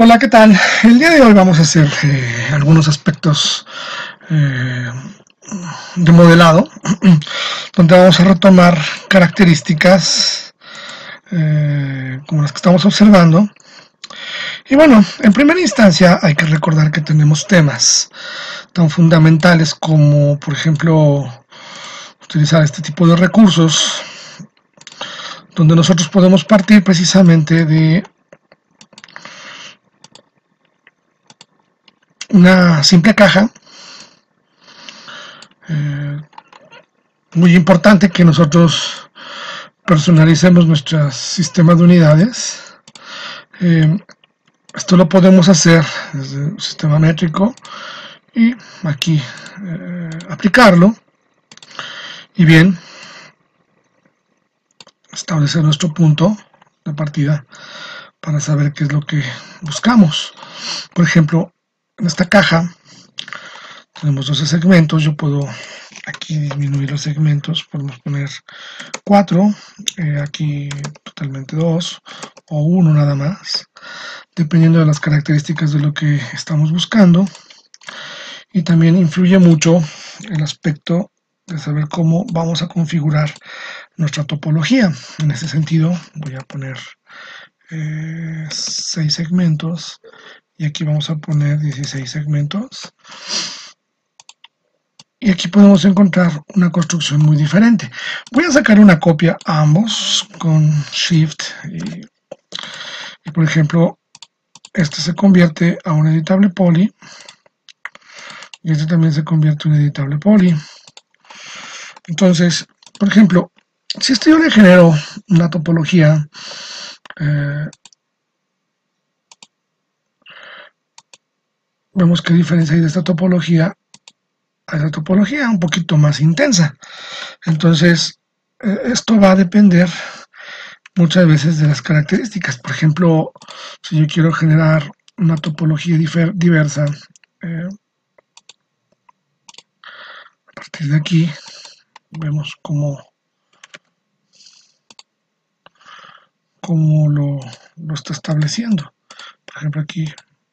Hola, ¿qué tal? El día de hoy vamos a hacer algunos aspectos eh, de modelado, donde vamos a retomar características como las que estamos observando. Y bueno, en primera instancia hay que recordar que tenemos temas tan fundamentales como, por ejemplo, utilizar este tipo de recursos, donde nosotros podemos partir precisamente de una simple caja. Muy importante que nosotros personalicemos nuestro sistema de unidades. Esto lo podemos hacer desde un sistema métrico y aquí aplicarlo y bien establecer nuestro punto de partida para saber qué es lo que buscamos. Por ejemplo, en esta caja tenemos 12 segmentos. Yo puedo aquí disminuir los segmentos, podemos poner 4, aquí totalmente 2 o 1 nada más, dependiendo de las características de lo que estamos buscando. Y también influye mucho el aspecto de saber cómo vamos a configurar nuestra topología. En ese sentido voy a poner 6 segmentos y aquí vamos a poner 16 segmentos. Y aquí podemos encontrar una construcción muy diferente. Voy a sacar una copia a ambos con Shift y por ejemplo, este se convierte a un editable poly y este también se convierte en un editable poly. Entonces, por ejemplo, si esto yo le genero una topología vemos que diferencia hay de esta topología a esta topología un poquito más intensa. Entonces, esto va a depender muchas veces de las características. Por ejemplo, si yo quiero generar una topología diversa, a partir de aquí vemos cómo lo está estableciendo. Por ejemplo, aquí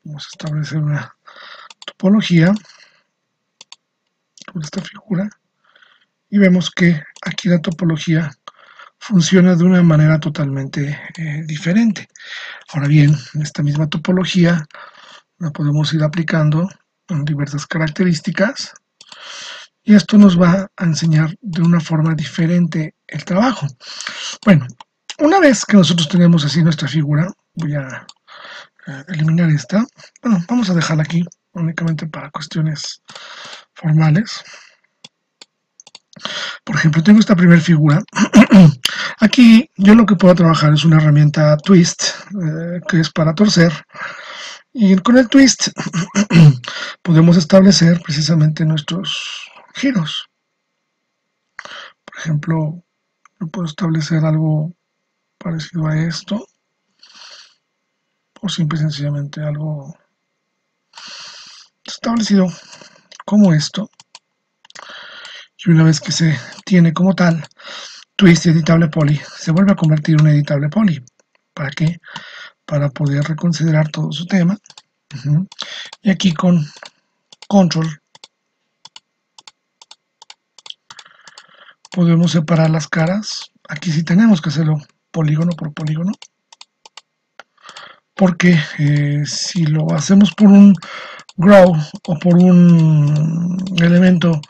vamos a establecer una topología con esta figura y vemos que aquí la topología funciona de una manera totalmente diferente. Ahora bien, esta misma topología la podemos ir aplicando en diversas características y esto nos va a enseñar de una forma diferente el trabajo. Bueno, una vez que nosotros tenemos así nuestra figura, voy a eliminar esta. Bueno, vamos a dejarla aquí únicamente para cuestiones formales. Por ejemplo, tengo esta primera figura. Aquí yo lo que puedo trabajar es una herramienta twist, que es para torcer. Y con el twist podemos establecer precisamente nuestros giros. Por ejemplo, yo puedo establecer algo parecido a esto. O simple y sencillamente algo establecido como esto. Y una vez que se tiene como tal, twist y editable poly, se vuelve a convertir en un editable poly. ¿Para qué? Para poder reconsiderar todo su tema. Y aquí con control podemos separar las caras. Aquí sí tenemos que hacerlo polígono por polígono. Porque si lo hacemos por un grow o por un elemento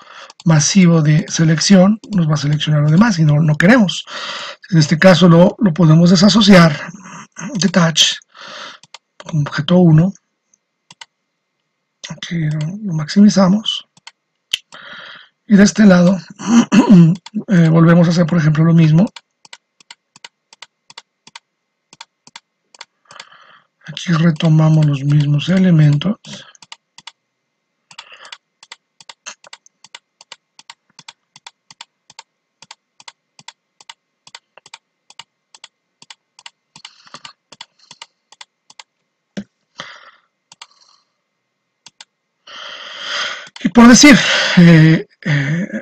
masivo de selección, nos va a seleccionar lo demás y no queremos. En este caso lo podemos desasociar, detach, con objeto 1, aquí lo maximizamos, y de este lado volvemos a hacer por ejemplo lo mismo. Aquí retomamos los mismos elementos. Y por decir,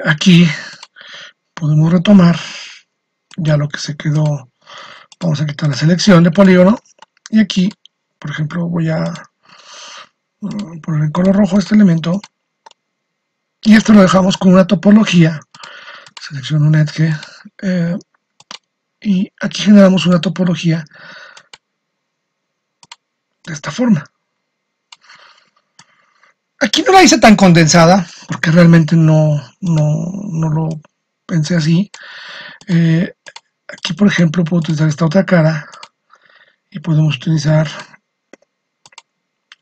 aquí podemos retomar ya lo que se quedó. Vamos a quitar la selección de polígono y aquí por ejemplo, voy a poner en color rojo este elemento y esto lo dejamos con una topología. Selecciono un edge y aquí generamos una topología de esta forma. Aquí no la hice tan condensada porque realmente no lo pensé así. Aquí, por ejemplo, puedo utilizar esta otra cara y podemos utilizar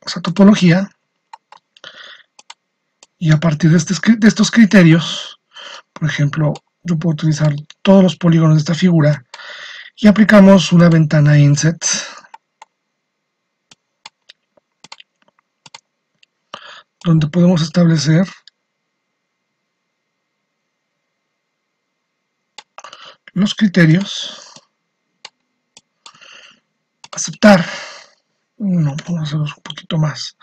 esa topología y a partir de estos criterios, por ejemplo, yo puedo utilizar todos los polígonos de esta figura y aplicamos una ventana inset donde podemos establecer los criterios, aceptar, no, vamos a hacerlos un poquito más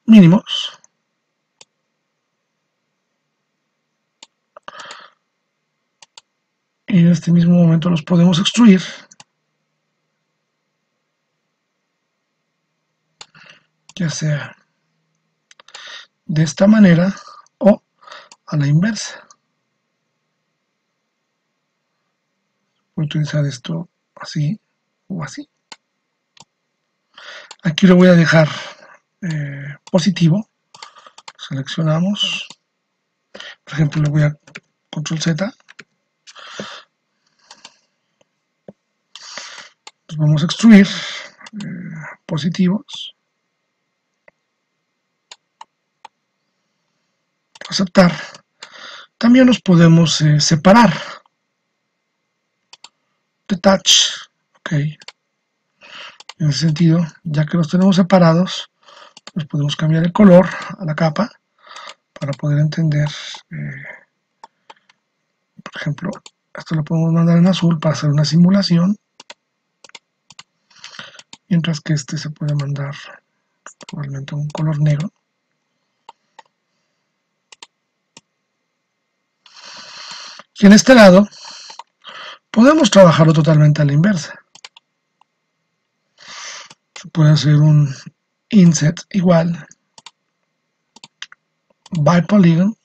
mínimos, y en este mismo momento los podemos extruir ya sea de esta manera o a la inversa. Voy a utilizar esto así o así. Aquí lo voy a dejar positivo. Seleccionamos. Por ejemplo, le voy a control Z. Los vamos a extruir positivos. Aceptar. También los podemos separar. Detach. Ok. En ese sentido, ya que los tenemos separados, pues podemos cambiar el color a la capa para poder entender. Por ejemplo, esto lo podemos mandar en azul para hacer una simulación, mientras que este se puede mandar probablemente un color negro. Y en este lado podemos trabajarlo totalmente a la inversa. Se puede hacer un inset igual by polygon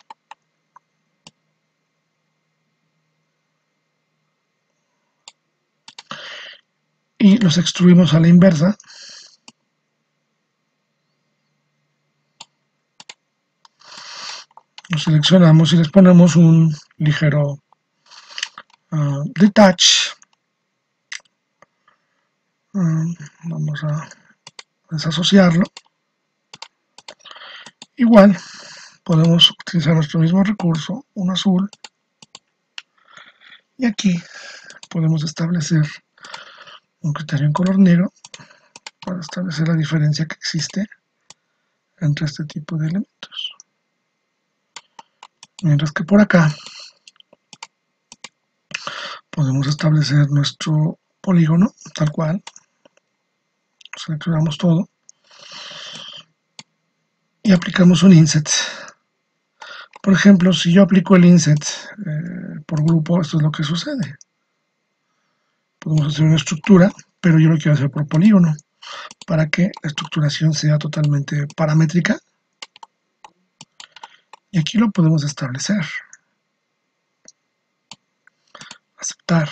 y los extruimos a la inversa. Los seleccionamos y les ponemos un ligero detach. Vamos a desasociarlo. Igual podemos utilizar nuestro mismo recurso, un azul, y aquí podemos establecer un criterio en color negro para establecer la diferencia que existe entre este tipo de elementos. Mientras que por acá podemos establecer nuestro polígono tal cual. Seleccionamos todo y aplicamos un inset. Por ejemplo, si yo aplico el inset por grupo, esto es lo que sucede. Podemos hacer una estructura, pero yo lo quiero hacer por polígono, para que la estructuración sea totalmente paramétrica. Y aquí lo podemos establecer. Aceptar.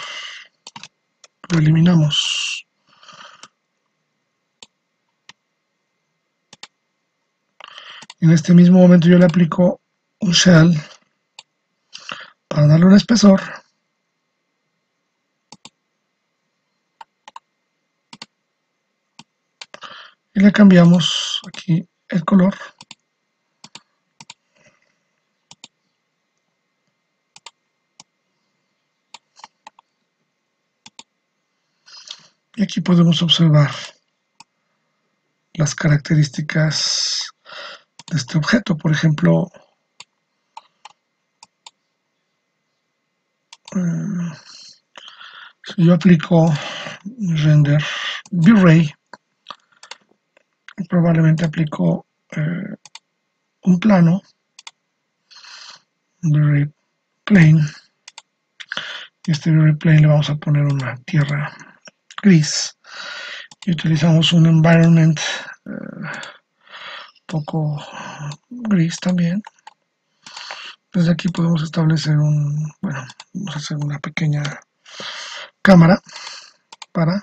Lo eliminamos. En este mismo momento yo le aplico un shell para darle un espesor. Y le cambiamos aquí el color. Y aquí podemos observar las características de este objeto. Por ejemplo, si yo aplico render V-Ray, probablemente aplico un plano, V-Ray plane, y este V-Ray plane le vamos a poner una tierra gris, y utilizamos un environment poco gris también. Desde aquí podemos establecer bueno, vamos a hacer una pequeña cámara para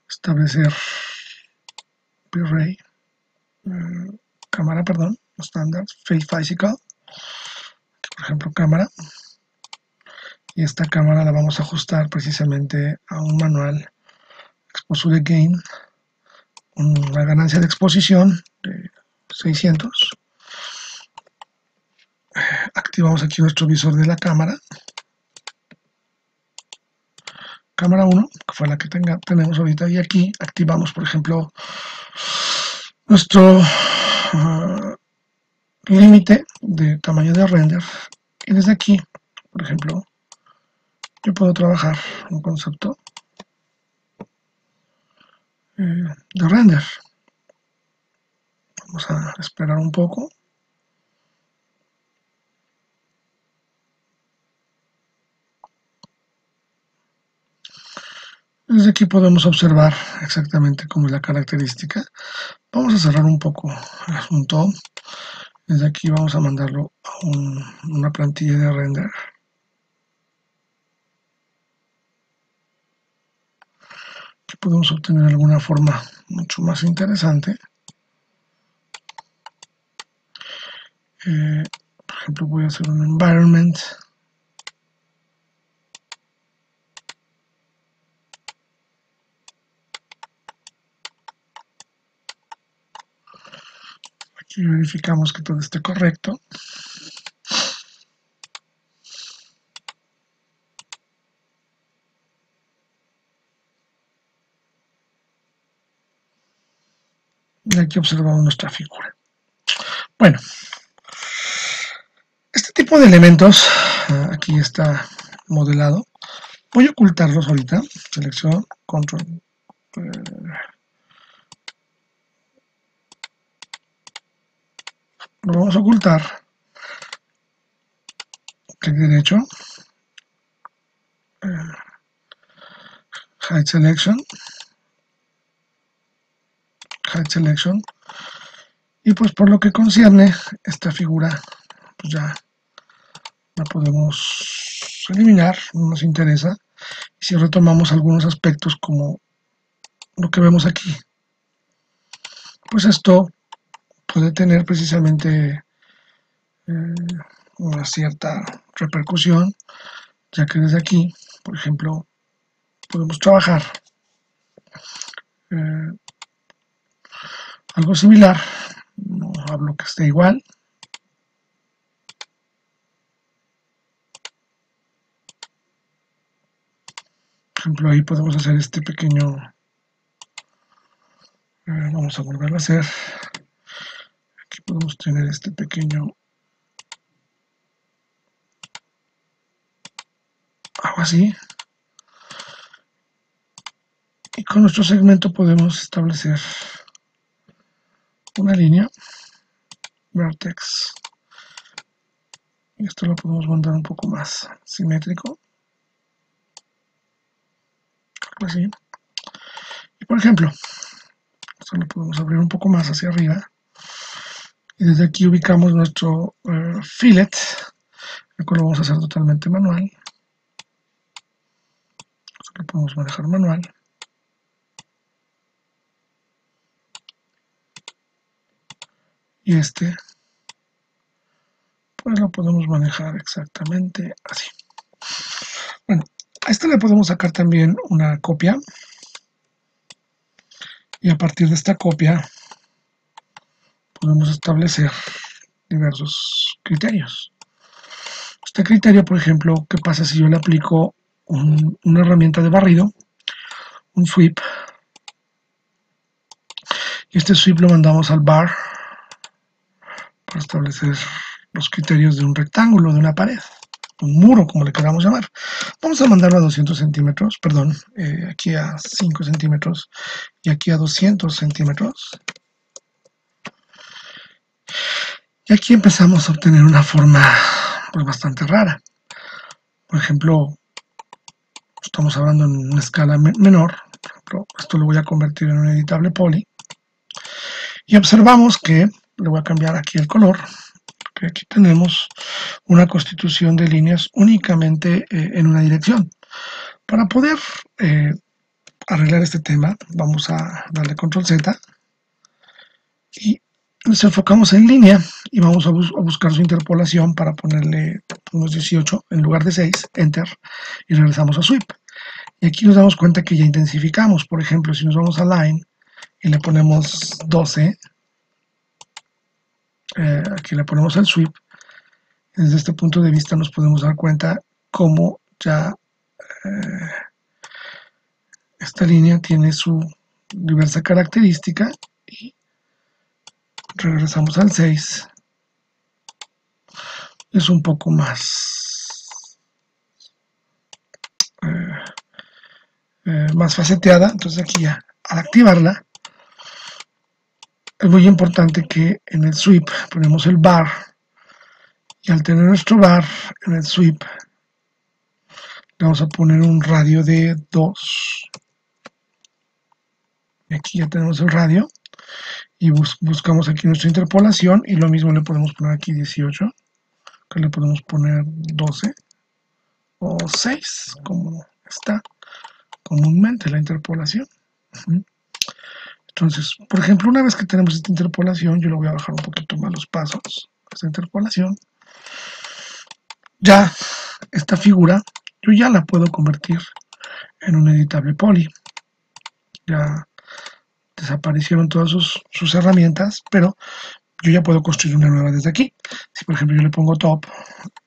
establecer V-Ray, cámara, perdón, estándar, Face Physical, por ejemplo, cámara, y esta cámara la vamos a ajustar precisamente a un manual Exposure Gain, una ganancia de exposición de 600. Activamos aquí nuestro visor de la cámara, cámara 1, que fue la que tenemos ahorita, y aquí activamos, por ejemplo, nuestro límite de tamaño de render, y desde aquí, por ejemplo, yo puedo trabajar un concepto de render. Vamos a esperar un poco. Desde aquí podemos observar exactamente cómo es la característica. Vamos a cerrar un poco el asunto. Desde aquí vamos a mandarlo a una plantilla de render. Aquí podemos obtener alguna forma mucho más interesante. Por ejemplo, voy a hacer un environment. Aquí verificamos que todo esté correcto. Y aquí observamos nuestra figura. Bueno, este tipo de elementos, aquí está modelado. Voy a ocultarlos ahorita. Selección, control. Lo vamos a ocultar. Clic derecho. Hide Selection. Hide Selection. Y pues por lo que concierne esta figura, pues ya la podemos eliminar, no nos interesa. Y si retomamos algunos aspectos como lo que vemos aquí, pues esto puede tener precisamente una cierta repercusión, ya que desde aquí, por ejemplo, podemos trabajar algo similar, no hablo que esté igual. Por ejemplo, ahí podemos hacer este pequeño, vamos a volverlo a hacer. Aquí podemos tener este pequeño, algo así. Y con nuestro segmento podemos establecer una línea, vertex. Y esto lo podemos mandar un poco más simétrico. Algo así. Y por ejemplo, esto lo podemos abrir un poco más hacia arriba. Y desde aquí ubicamos nuestro fillet, el cual lo vamos a hacer totalmente manual. Esto lo podemos manejar manual. Y este, pues lo podemos manejar exactamente así. Bueno, a este le podemos sacar también una copia. Y a partir de esta copia podemos establecer diversos criterios. Este criterio, por ejemplo, ¿qué pasa si yo le aplico una herramienta de barrido, un sweep? Y este sweep lo mandamos al bar para establecer los criterios de un rectángulo, de una pared, un muro, como le queramos llamar. Vamos a mandarlo a 200 centímetros, perdón, aquí a 5 centímetros y aquí a 200 centímetros. Y aquí empezamos a obtener una forma pues bastante rara. Por ejemplo, estamos hablando en una escala menor, Por ejemplo, esto lo voy a convertir en un editable poly. Y observamos que le voy a cambiar aquí el color, que aquí tenemos una constitución de líneas únicamente en una dirección. Para poder arreglar este tema, vamos a darle control Z y nos enfocamos en línea y vamos a buscar su interpolación para ponerle unos 18 en lugar de 6, enter, y regresamos a sweep. Y aquí nos damos cuenta que ya intensificamos. Por ejemplo, si nos vamos a line y le ponemos 12, aquí le ponemos el sweep, desde este punto de vista nos podemos dar cuenta cómo ya esta línea tiene su diversa característica y regresamos al 6. Es un poco más más faceteada, entonces aquí ya al activarla es muy importante que en el sweep ponemos el bar y al tener nuestro bar en el sweep le vamos a poner un radio de 2. Aquí ya tenemos el radio y buscamos aquí nuestra interpolación y lo mismo le podemos poner aquí 18, que le podemos poner 12 o 6 como está comúnmente la interpolación. Entonces, por ejemplo, una vez que tenemos esta interpolación, yo le voy a bajar un poquito más los pasos, esta interpolación, ya esta figura yo ya la puedo convertir en un editable poly. Ya desaparecieron todas sus herramientas, pero yo ya puedo construir una nueva desde aquí. Si por ejemplo yo le pongo top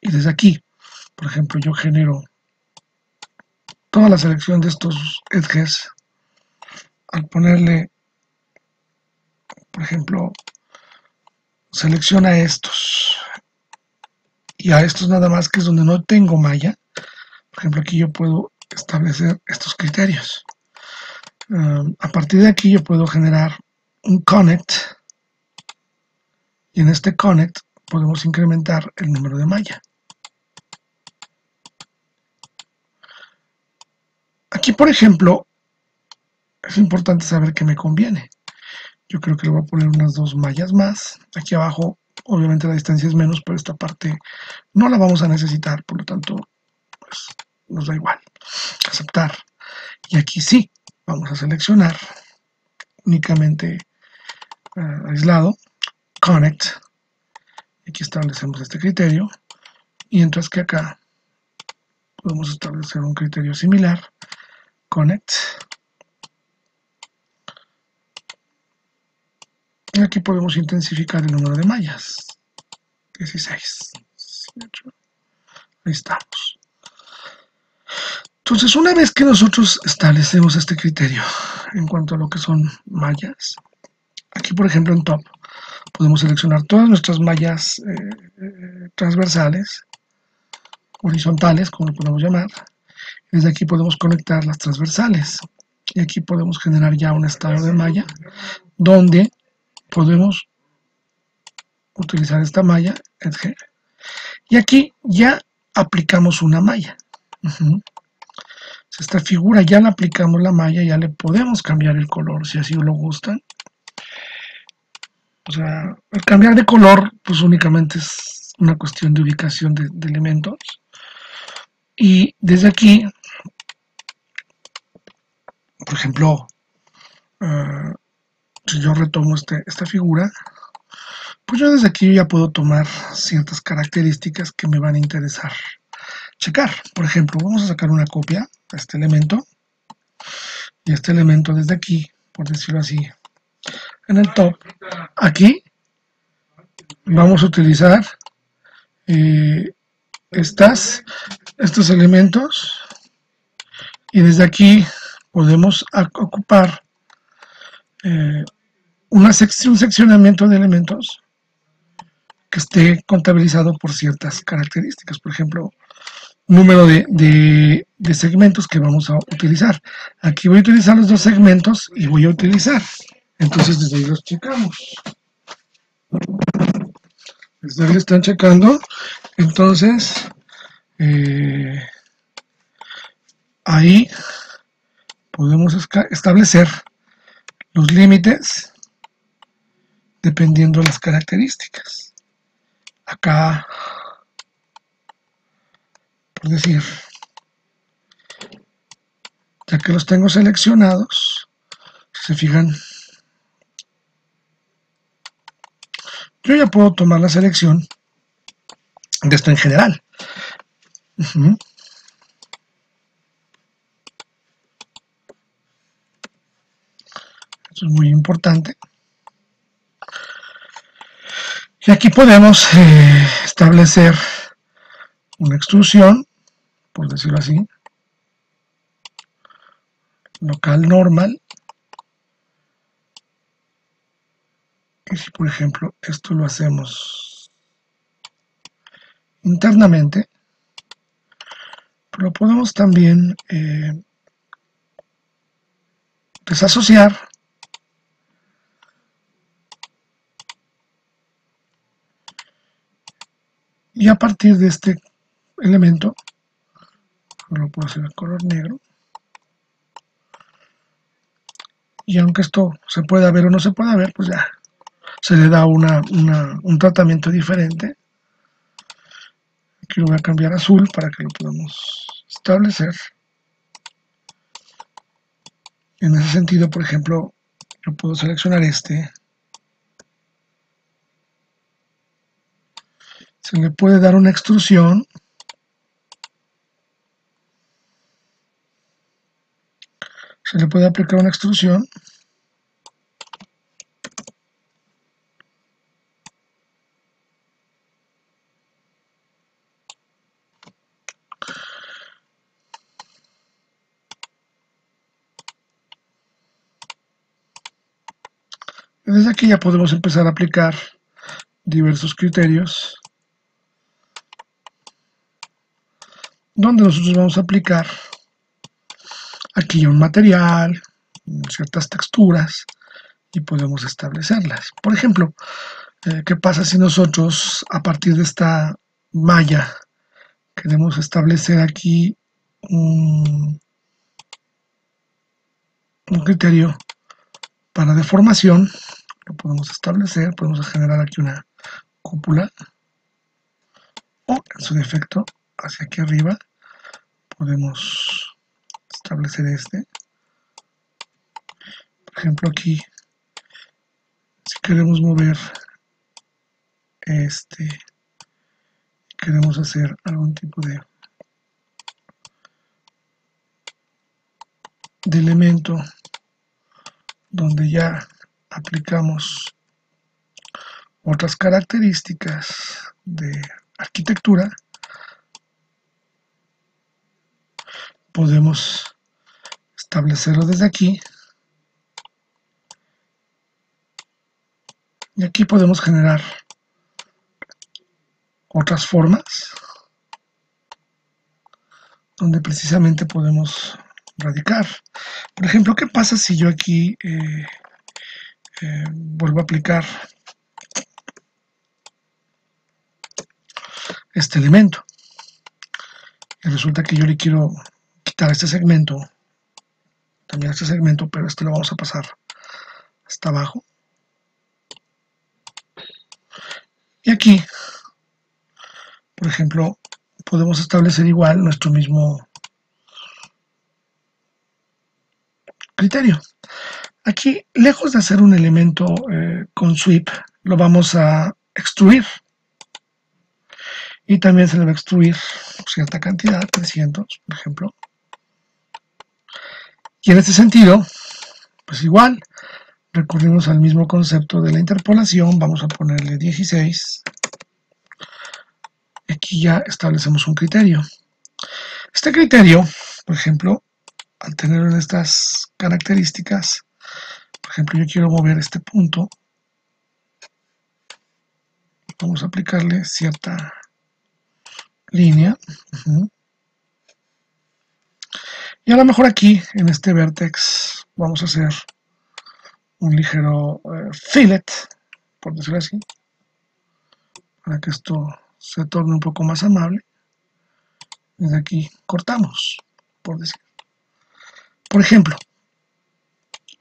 y desde aquí, por ejemplo, yo genero toda la selección de estos edges, al ponerle, por ejemplo, selecciona estos y a estos nada más, que es donde no tengo malla. Por ejemplo, aquí yo puedo establecer estos criterios. A partir de aquí yo puedo generar un connect y en este connect podemos incrementar el número de malla. Aquí, por ejemplo, es importante saber qué me conviene. Yo creo que le voy a poner unas 2 mallas más. Aquí abajo, obviamente la distancia es menos, pero esta parte no la vamos a necesitar, por lo tanto, pues nos da igual. Aceptar. Y aquí sí, vamos a seleccionar únicamente aislado, connect. Aquí establecemos este criterio, mientras que acá podemos establecer un criterio similar, connect. Y aquí podemos intensificar el número de mallas. 16, 18. Ahí estamos. Entonces, una vez que nosotros establecemos este criterio en cuanto a lo que son mallas, aquí por ejemplo en top podemos seleccionar todas nuestras mallas transversales, horizontales, como lo podemos llamar. Desde aquí podemos conectar las transversales y aquí podemos generar ya un estado de malla donde podemos utilizar esta malla edge y aquí ya aplicamos una malla. Esta figura ya la aplicamos la malla, ya le podemos cambiar el color si así lo gustan. O sea, el cambiar de color pues únicamente es una cuestión de ubicación de elementos. Y desde aquí, por ejemplo, si yo retomo esta figura, pues yo desde aquí ya puedo tomar ciertas características que me van a interesar checar. Por ejemplo, vamos a sacar una copia a este elemento y este elemento desde aquí, por decirlo así, en el top, aquí vamos a utilizar estos elementos y desde aquí podemos ocupar un seccionamiento de elementos que esté contabilizado por ciertas características, por ejemplo, número de segmentos que vamos a utilizar. Aquí voy a utilizar los 2 segmentos y voy a utilizar. Entonces desde ahí los checamos. Desde ahí lo están checando. Entonces, ahí podemos establecer los límites dependiendo de las características. Acá, por decir, ya que los tengo seleccionados, si se fijan, yo ya puedo tomar la selección de esto en general. Eso es muy importante. Y aquí podemos establecer una extrusión, por decirlo así, local normal. Y si por ejemplo esto lo hacemos internamente, pero podemos también desasociar y a partir de este elemento, lo puedo hacer en color negro, y aunque esto se pueda ver o no se pueda ver, pues ya se le da un tratamiento diferente. Aquí lo voy a cambiar a azul para que lo podamos establecer. En ese sentido, por ejemplo, yo puedo seleccionar este. Se le puede dar una extrusión. Se le puede aplicar una extrusión. Desde aquí ya podemos empezar a aplicar diversos criterios donde nosotros vamos a aplicar aquí un material, ciertas texturas y podemos establecerlas. Por ejemplo, ¿qué pasa si nosotros a partir de esta malla queremos establecer aquí un criterio para deformación? Lo podemos establecer, podemos generar aquí una cúpula o en su defecto hacia aquí arriba podemos establecer este. Por ejemplo aquí, si queremos mover este, queremos hacer algún tipo de elemento donde ya aplicamos otras características de arquitectura, podemos establecerlo desde aquí y aquí podemos generar otras formas donde precisamente podemos radicar. Por ejemplo, ¿qué pasa si yo aquí vuelvo a aplicar este elemento? Y resulta que yo le quiero quitar este segmento, también este segmento, pero este lo vamos a pasar hasta abajo. Y aquí, por ejemplo, podemos establecer igual nuestro mismo criterio. Aquí, lejos de hacer un elemento con sweep, lo vamos a extruir. Y también se le va a extruir cierta cantidad, 300, por ejemplo. Y en este sentido, pues igual, recurrimos al mismo concepto de la interpolación, vamos a ponerle 16. Aquí ya establecemos un criterio. Este criterio, por ejemplo, al tener estas características, por ejemplo, yo quiero mover este punto, vamos a aplicarle cierta línea. Y a lo mejor aquí, en este vértex, vamos a hacer un ligero fillet, por decirlo así, para que esto se torne un poco más amable. Desde aquí cortamos, por decir. Por ejemplo,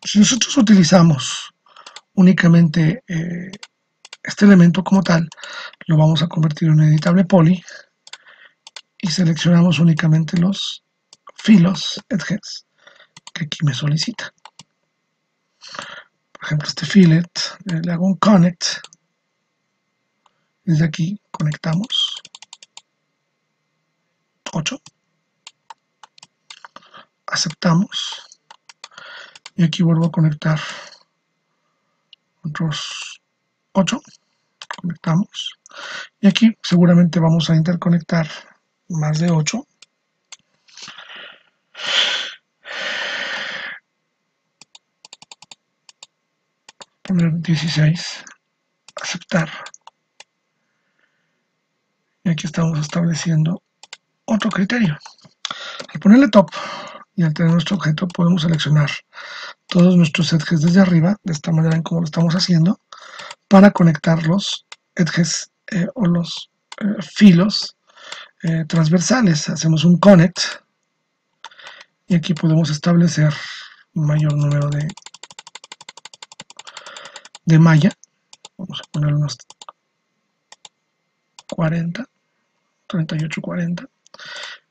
si nosotros utilizamos únicamente este elemento como tal, lo vamos a convertir en un editable poly y seleccionamos únicamente los filos, edges, que aquí me solicita. Por ejemplo, este fillet, le hago un connect. Desde aquí conectamos 8. Aceptamos. Y aquí vuelvo a conectar otros 8. Conectamos. Y aquí seguramente vamos a interconectar más de 8. Poner 16. Aceptar. Y aquí estamos estableciendo otro criterio. Al ponerle top y al tener nuestro objeto podemos seleccionar todos nuestros edges desde arriba, de esta manera en como lo estamos haciendo, para conectar los edges o los filos transversales. Hacemos un connect y aquí podemos establecer un mayor número de malla. Vamos a poner unos 40, 38, 40.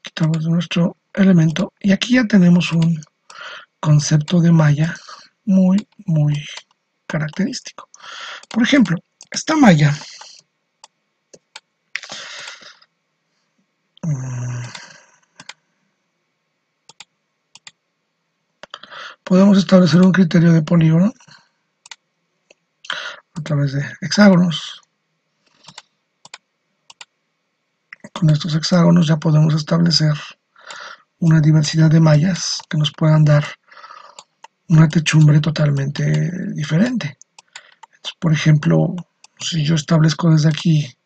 Quitamos nuestro elemento y aquí ya tenemos un concepto de malla muy característico. Por ejemplo, esta malla podemos establecer un criterio de polígono a través de hexágonos. Con estos hexágonos ya podemos establecer una diversidad de mallas que nos puedan dar una techumbre totalmente diferente. Entonces, por ejemplo, si yo establezco desde aquí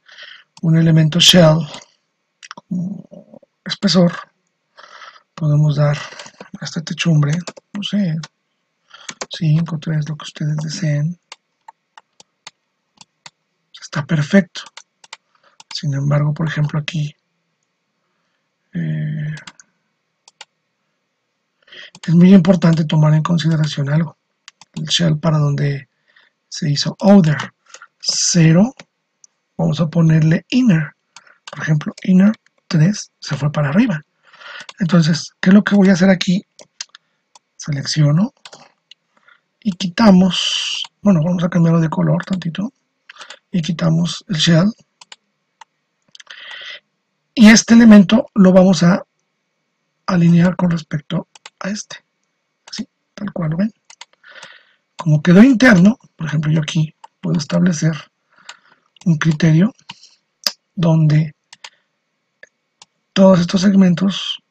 un elemento shell como espesor, podemos dar a esta techumbre, no sé, 5, 3, lo que ustedes deseen. Está perfecto. Sin embargo, por ejemplo, aquí es muy importante tomar en consideración algo. El shell para donde se hizo outer 0, vamos a ponerle inner. Por ejemplo, inner 3 se fue para arriba. Entonces, ¿qué es lo que voy a hacer aquí? Selecciono y quitamos, bueno, vamos a cambiarlo de color tantito y quitamos el shell. Y este elemento lo vamos a alinear con respecto a este. Así, tal cual lo ven. Como quedó interno, por ejemplo, yo aquí puedo establecer un criterio donde todos estos segmentos,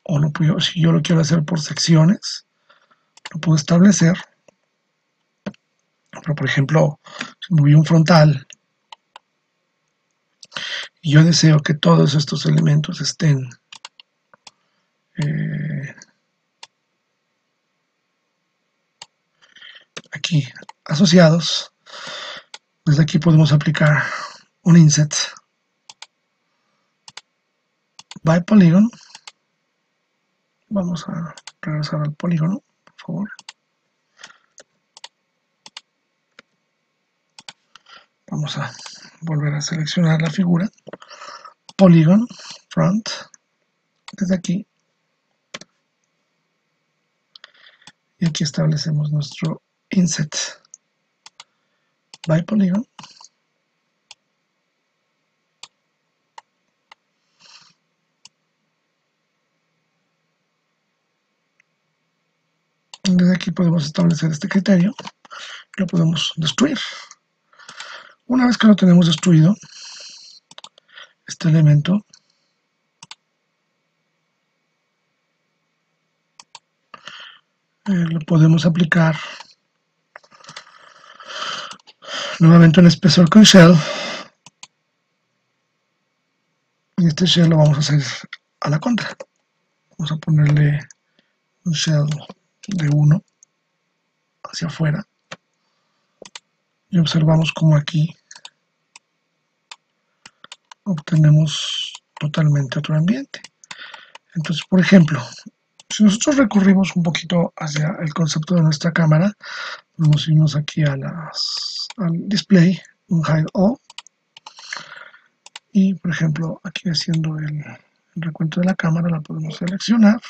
o lo puedo, si yo lo quiero hacer por secciones, lo puedo establecer. Pero, por ejemplo, si me voy a un frontal y yo deseo que todos estos elementos estén aquí asociados, desde aquí podemos aplicar un inset by polygon. Vamos a regresar al polígono, por favor. Vamos a volver a seleccionar la figura. Polygon, front, desde aquí. Y aquí establecemos nuestro inset by polygon. Desde aquí podemos establecer este criterio. Lo podemos destruir. Una vez que lo tenemos destruido, este elemento lo podemos aplicar nuevamente un espesor con shell. Y este shell lo vamos a hacer a la contra. Vamos a ponerle un shell de 1 hacia afuera. Y observamos como aquí obtenemos totalmente otro ambiente. Entonces, por ejemplo, Si nosotros recurrimos un poquito hacia el concepto de nuestra cámara, podemos irnos aquí al display, un hide all, y por ejemplo aquí haciendo el recuento de la cámara la podemos seleccionar,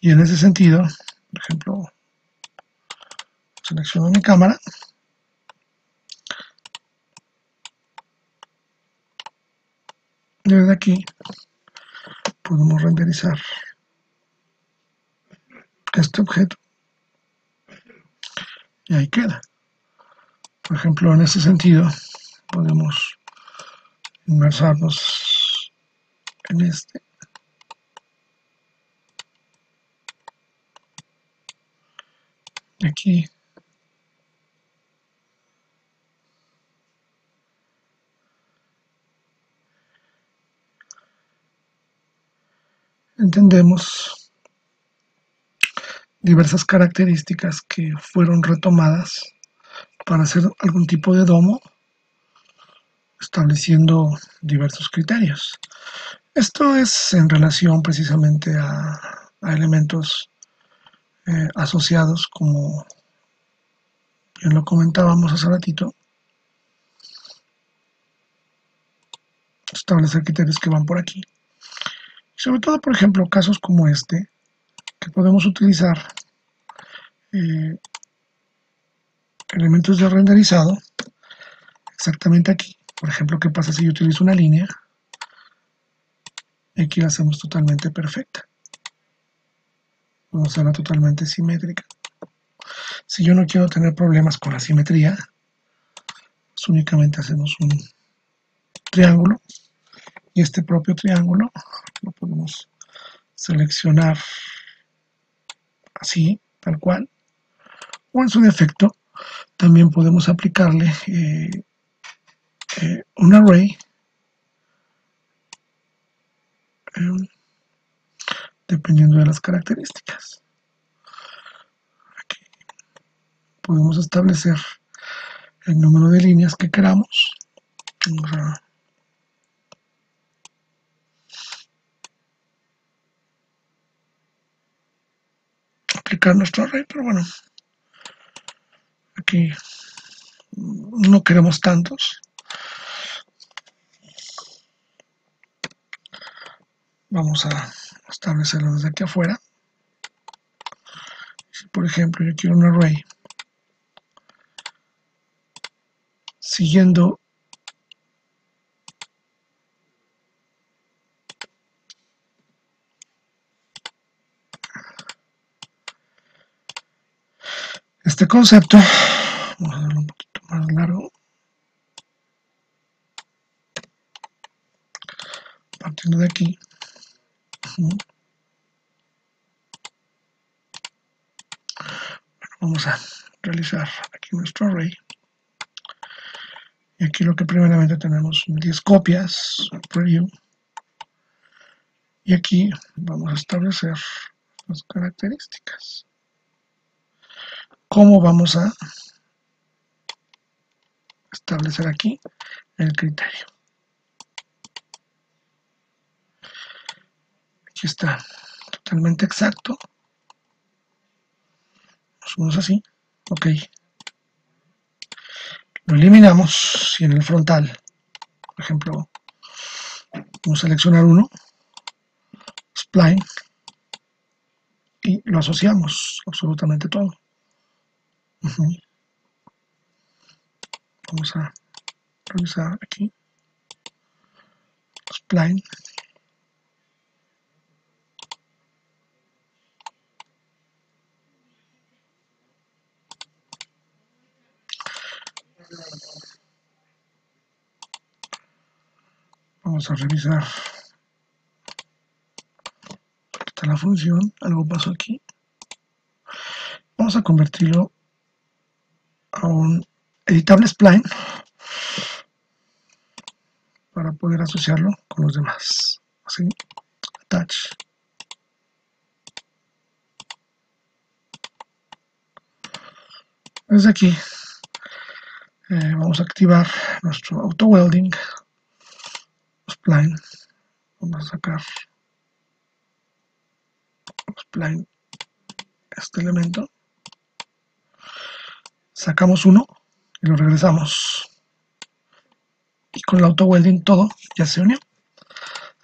y en ese sentido, por ejemplo, selecciono mi cámara, y desde aquí podemos renderizar este objeto y ahí queda. Por ejemplo, en este sentido podemos inmersarnos en este, y aquí entendemos diversas características que fueron retomadas para hacer algún tipo de domo, estableciendo diversos criterios. Esto es en relación precisamente a elementos asociados, como bien lo comentábamos hace ratito, establecer criterios que van por aquí. Y sobre todo, por ejemplo, casos como este, que podemos utilizar elementos de renderizado exactamente aquí. Por ejemplo, ¿qué pasa si yo utilizo una línea? Y aquí la hacemos totalmente perfecta. Vamos a hacerla totalmente simétrica. Si yo no quiero tener problemas con la simetría, pues únicamente hacemos un triángulo, y este propio triángulo lo podemos seleccionar así, tal cual, o en su defecto también podemos aplicarle un array dependiendo de las características. Aquí podemos establecer el número de líneas que queramos. Vamos a aplicar nuestro array, pero bueno, aquí no queremos tantos. Vamos a establecerlo desde aquí afuera. Si por ejemplo yo quiero un array siguiendo este concepto, vamos a darlo un poquito más largo, partiendo de aquí. Vamos a realizar aquí nuestro array, y aquí lo que primeramente tenemos son 10 copias, preview, y aquí vamos a establecer las características. ¿Cómo vamos a establecer aquí el criterio? Aquí está totalmente exacto, lo subimos así, ok, lo eliminamos, y en el frontal, por ejemplo, vamos a seleccionar uno, spline, y lo asociamos absolutamente todo. Vamos a revisar aquí, spline, vamos a revisar, aquí está la función, algo pasó aquí, vamos a convertirlo a un editable spline para poder asociarlo con los demás, así, attach. Desde aquí vamos a activar nuestro auto welding spline, vamos a sacar spline este elemento, sacamos uno y lo regresamos, y con el auto welding todo ya se unió.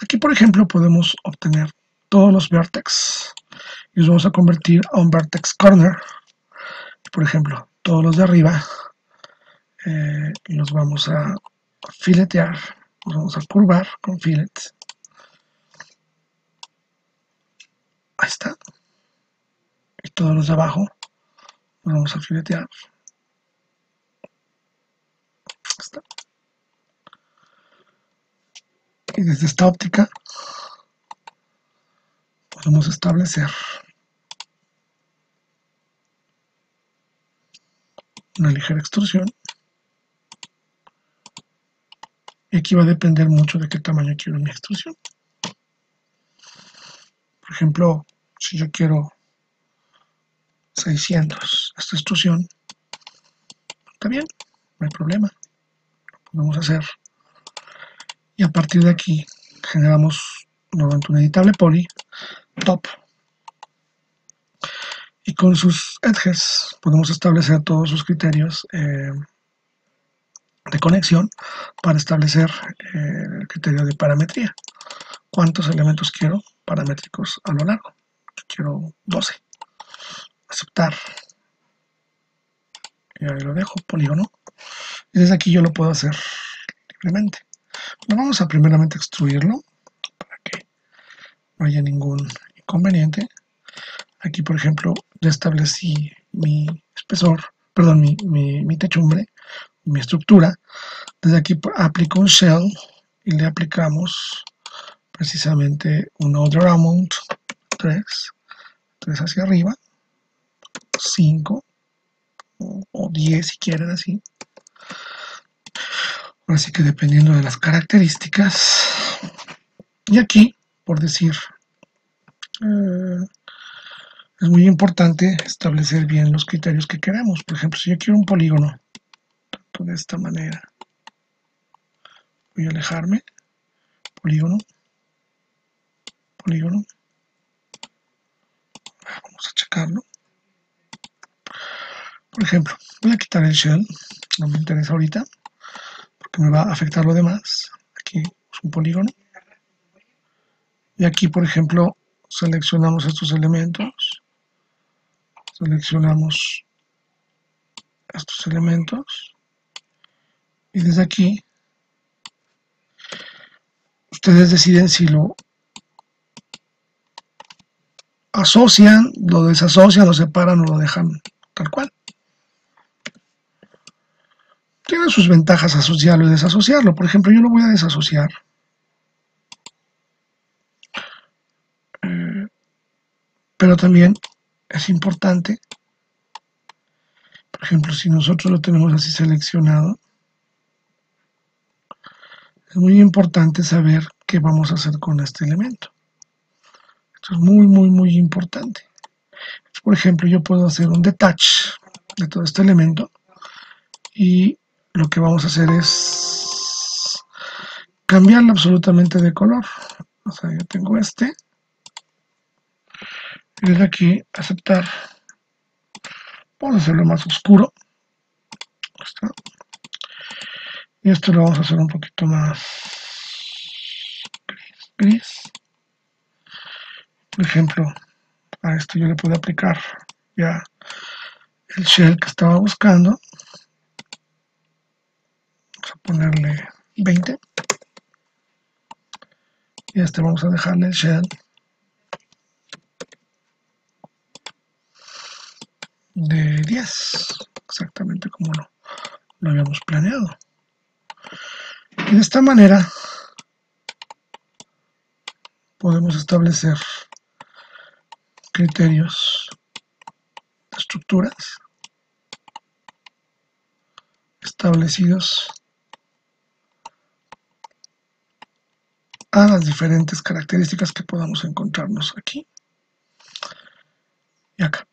Aquí, por ejemplo, podemos obtener todos los vertex y los vamos a convertir a un vertex corner. Por ejemplo, todos los de arriba los vamos a filetear, los vamos a curvar con fillet. Ahí está. Y todos los de abajo los vamos a filetear. Ahí está. Y desde esta óptica podemos establecer una ligera extrusión. Y aquí va a depender mucho de qué tamaño quiero mi extrusión. Por ejemplo, si yo quiero 600 esta extrusión, está bien, no hay problema, lo podemos hacer. Y a partir de aquí generamos nuevamente un editable poly top, y con sus edges podemos establecer todos sus criterios de conexión para establecer el criterio de parametría. ¿Cuántos elementos quiero paramétricos a lo largo? Quiero 12. Aceptar. Y ahí lo dejo, polígono. Y desde aquí yo lo puedo hacer libremente. Bueno, vamos a primeramente extruirlo para que no haya ningún inconveniente. Aquí, por ejemplo, ya establecí mi espesor, perdón, mi techumbre, mi estructura. Desde aquí aplico un shell y le aplicamos precisamente un other amount 3 hacia arriba, 5 o 10 si quieren así. Así que dependiendo de las características. Y aquí, por decir, es muy importante establecer bien los criterios que queremos. Por ejemplo, si yo quiero un polígono de esta manera, voy a alejarme, polígono, polígono, vamos a checarlo. Por ejemplo, voy a quitar el shell, no me interesa ahorita, porque me va a afectar lo demás. Aquí es un polígono. Y aquí, por ejemplo, seleccionamos estos elementos, seleccionamos estos elementos, y desde aquí ustedes deciden si lo asocian, lo desasocian, lo separan o lo dejan tal cual. Tiene sus ventajas asociarlo y desasociarlo. Por ejemplo, yo lo voy a desasociar. Pero también es importante, por ejemplo, si nosotros lo tenemos así seleccionado, es muy importante saber qué vamos a hacer con este elemento. Esto es muy importante. Por ejemplo, yo puedo hacer un detach de todo este elemento y lo que vamos a hacer es cambiarlo absolutamente de color. O sea, yo tengo este y desde aquí aceptar. Vamos a hacerlo más oscuro. Y esto lo vamos a hacer un poquito más gris. Por ejemplo, a esto yo le puedo aplicar ya el shell que estaba buscando. Vamos a ponerle 20. Y a este vamos a dejarle el shell de 10, exactamente como lo habíamos planeado. Y de esta manera podemos establecer criterios de estructuras establecidos a las diferentes características que podamos encontrarnos aquí y acá.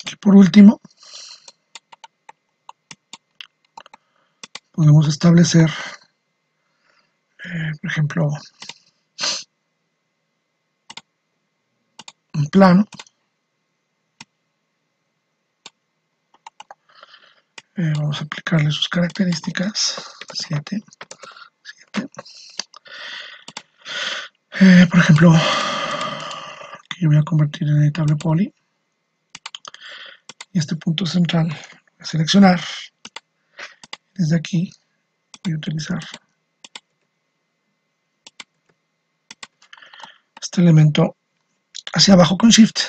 Y por último, podemos establecer, por ejemplo, un plano. Vamos a aplicarle sus características, 7. Por ejemplo, aquí yo voy a convertir en editable poly. Y este punto central voy a seleccionar. Desde aquí voy a utilizar este elemento hacia abajo con Shift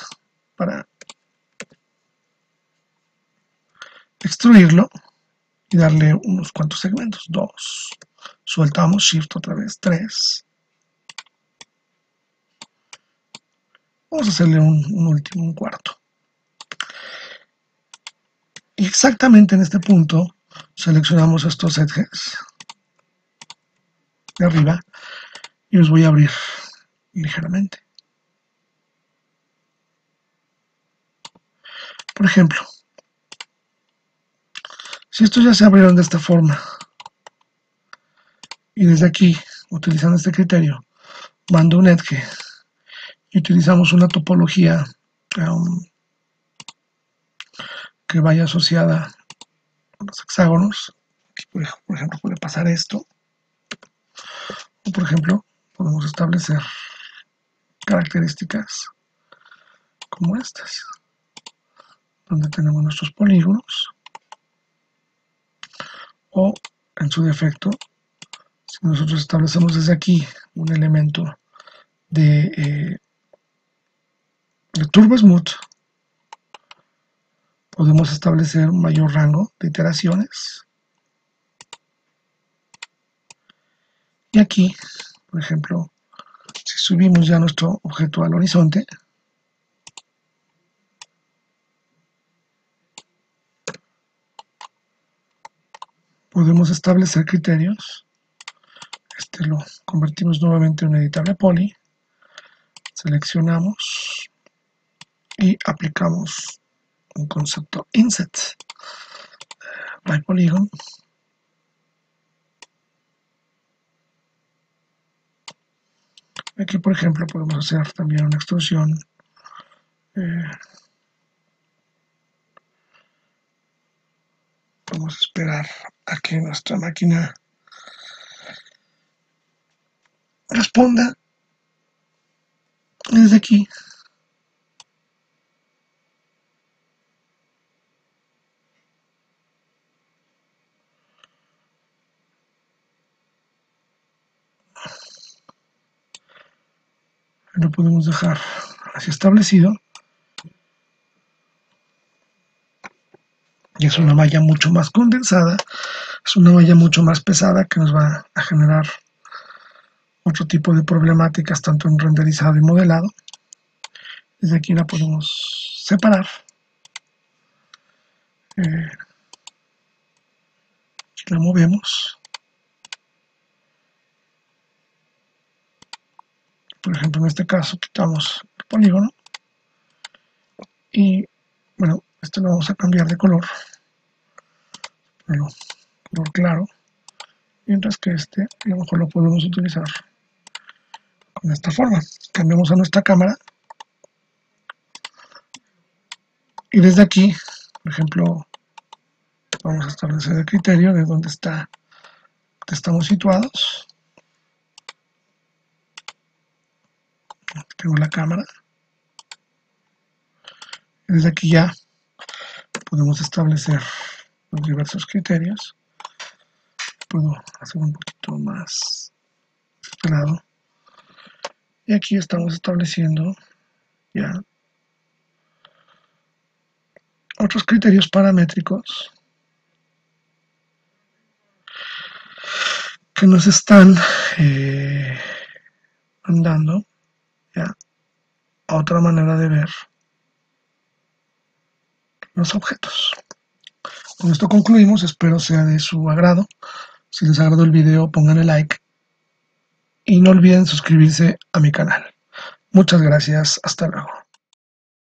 para extruirlo y darle unos cuantos segmentos. 2. Soltamos Shift otra vez. 3. Vamos a hacerle un último, un cuarto. Y exactamente en este punto seleccionamos estos edges de arriba y los voy a abrir ligeramente. Por ejemplo, si estos ya se abrieron de esta forma y desde aquí, utilizando este criterio, mando un edge y utilizamos una topología que vaya asociada a los hexágonos, aquí por ejemplo puede pasar esto, o por ejemplo podemos establecer características como estas, donde tenemos nuestros polígonos, o en su defecto, si nosotros establecemos desde aquí un elemento de Turbo Smooth, podemos establecer un mayor rango de iteraciones. Y aquí, por ejemplo, si subimos ya nuestro objeto al horizonte, podemos establecer criterios. Este lo convertimos nuevamente en un editable poly, seleccionamos y aplicamos un concepto inset by polygon. Aquí, por ejemplo, podemos hacer también una extrusión vamos a esperar a que nuestra máquina responda. Desde aquí lo podemos dejar así establecido. Y es una malla mucho más condensada, es una malla mucho más pesada que nos va a generar otro tipo de problemáticas tanto en renderizado y modelado. Desde aquí la podemos separar. Aquí la movemos. Por ejemplo, en este caso quitamos el polígono y bueno, este lo vamos a cambiar de color, color claro, mientras que este a lo mejor lo podemos utilizar con esta forma. Cambiamos a nuestra cámara y desde aquí, por ejemplo, vamos a establecer el criterio de dónde estamos situados. Tengo la cámara. Desde aquí ya podemos establecer los diversos criterios. Puedo hacer un poquito más de este lado. Y aquí estamos estableciendo ya otros criterios paramétricos que nos están dando ya a otra manera de ver los objetos. Con esto concluimos, espero sea de su agrado. Si les agradó el video, pónganle like y no olviden suscribirse a mi canal. Muchas gracias, hasta luego.